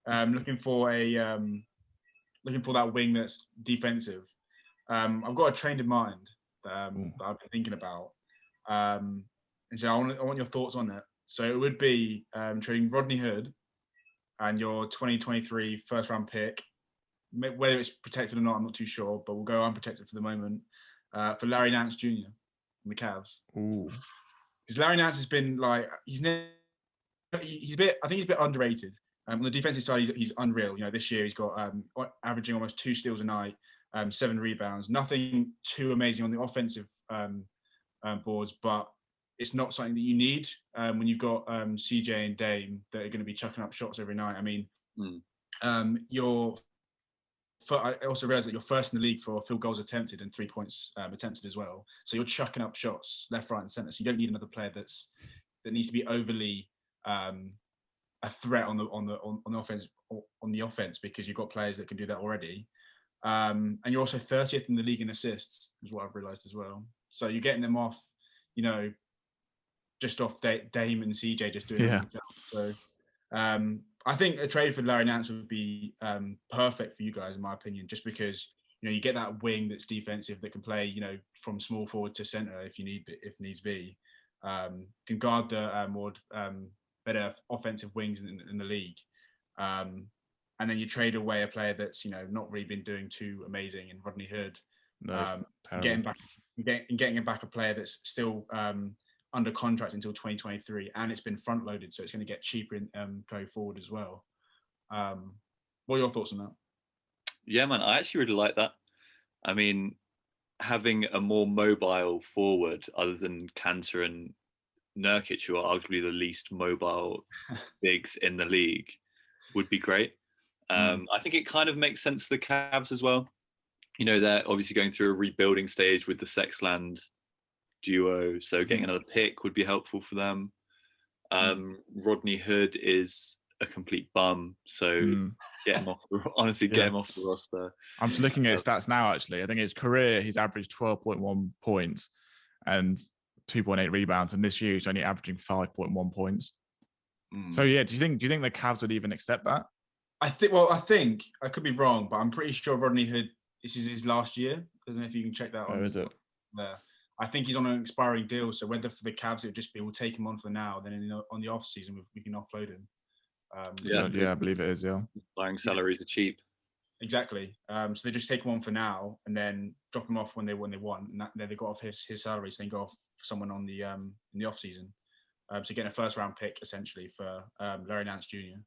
looking for that wing that's defensive. I've got a trade in mind that I've been thinking about, and so I want your thoughts on it. So it would be trading Rodney Hood and your 2023 first round pick, whether it's protected or not, I'm not too sure, but we'll go unprotected for the moment, for Larry Nance Jr. from the Cavs. Because Larry Nance has been like, he's a bit underrated. On the defensive side, he's unreal. You know, this year he's got averaging almost 2 steals a night, 7 rebounds. Nothing too amazing on the offensive boards, but it's not something that you need when you've got CJ and Dame that are going to be chucking up shots every night. I mean, I also realized that you're first in the league for field goals attempted and 3 points attempted as well. So you're chucking up shots left, right, and center. So you don't need another player that needs to be overly a threat on the offense because you've got players that can do that already. And you're also 30th in the league in assists, is what I've realized as well. So you're getting them off, you know, just off Dame and CJ just doing everything else. So I think a trade for Larry Nance would be perfect for you guys, in my opinion, just because, you know, you get that wing that's defensive that can play, you know, from small forward to center if needs be. Can guard the more better offensive wings in the league. And then you trade away a player that's, you know, not really been doing too amazing in Rodney Hood. Getting him back a player that's still under contract until 2023, and it's been front loaded, so it's going to get cheaper going forward as well. What are your thoughts on that? Yeah, man, I actually really like that. I mean, having a more mobile forward other than Kanter and Nurkic, who are arguably the least mobile bigs in the league, would be great. I think it kind of makes sense for the Cavs as well. You know, they're obviously going through a rebuilding stage with the Sexland duo, so getting another pick would be helpful for them. Rodney Hood is a complete bum, so get him off the roster. I'm just looking at his stats now, actually. I think his career, he's averaged 12.1 points and 2.8 rebounds, and this year he's only averaging 5.1 points. So yeah, do you think the Cavs would even accept that? I think I could be wrong, but I'm pretty sure Rodney Hood, this is his last year. I don't know if you can check that. Oh, is it? Yeah. I think he's on an expiring deal, so whether for the Cavs it would just be we'll take him on for now, then on the off season we can offload him. I believe it is. Yeah, buying salaries are cheap. Exactly. So they just take him on for now and then drop him off when they want, and then they got off his salary, so they go off for someone on the in the off season. So getting a first round pick essentially for Larry Nance Jr.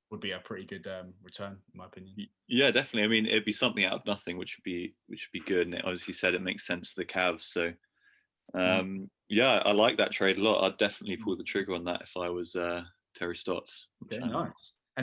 Would be a pretty good return, in my opinion. Yeah, definitely. I mean, it'd be something out of nothing, which would be good. And it obviously said it makes sense for the Cavs. So, yeah, I like that trade a lot. I'd definitely pull the trigger on that if I was Terry Stotts. Okay, nice.